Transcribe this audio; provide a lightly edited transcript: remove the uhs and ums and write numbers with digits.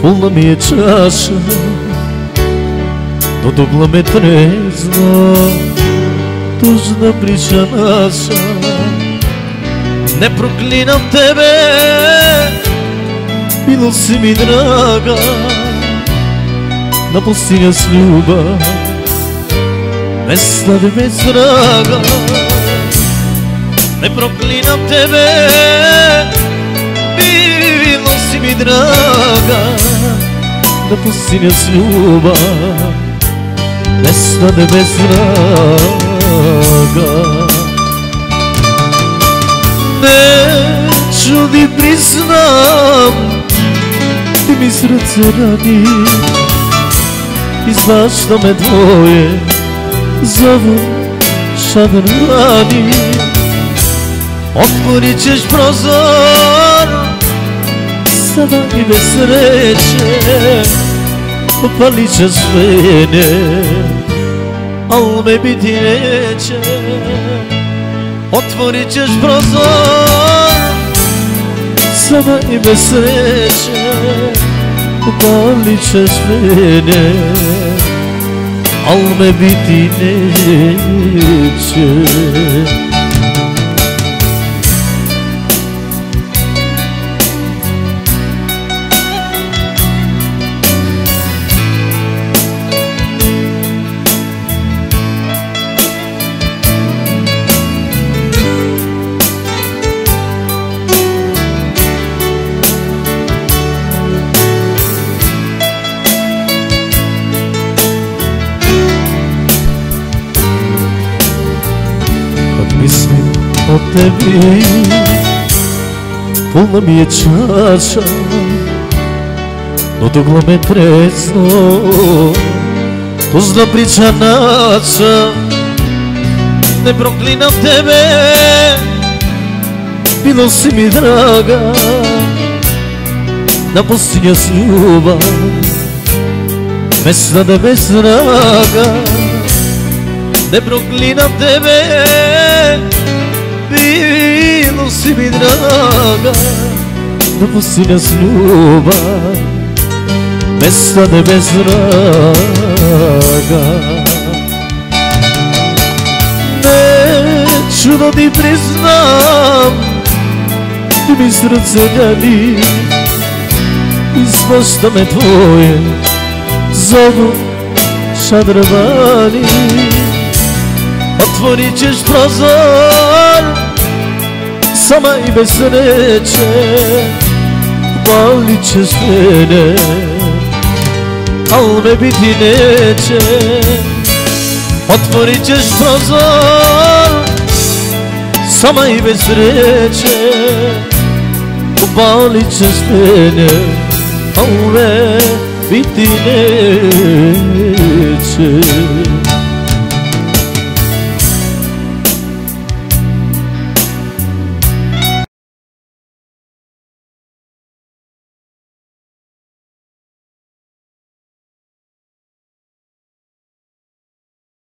Pulna mi je čaša, dodobla me trezna, tužna priča naša. Ne proklinam tebe, bilo si mi draga, napusti nas ljubav, ne stade bez vraga. Ne proklinam tebe, bilo si mi draga, napusti nas ljubav, ne stade bez vraga. Neću ti priznam, ti mi srce rani, i znaš da me dvoje zovu šadrani. Otvorit ćeš prozor, sada i bez sreće, upalit ćeš mene, al me biti neće. Otvorit ćeš prozor, sada i bez sreće, upalit ćeš mene, al me biti neće. Mislim o tebi, pulna mi je čaša, dodogla me trezno, tužna priča naša. Ne proklinam tebe, bilo si mi draga, napusti nas ljubav, ne stade bez vraga. Ne proklinam tebe, bilo si mi draga, napusti nas ljubav, ne stade bez vraga. Neću da ti priznam, ti mi srce rani, i znaš da me tvoje zovu šadrani. Otvorit ćeš prozor, sama i bez sreće, upalit ćeš mene, al me biti neće. Otvorit ćeš prozor, sama i bez sreće, upalit ćeš mene, al me biti neće.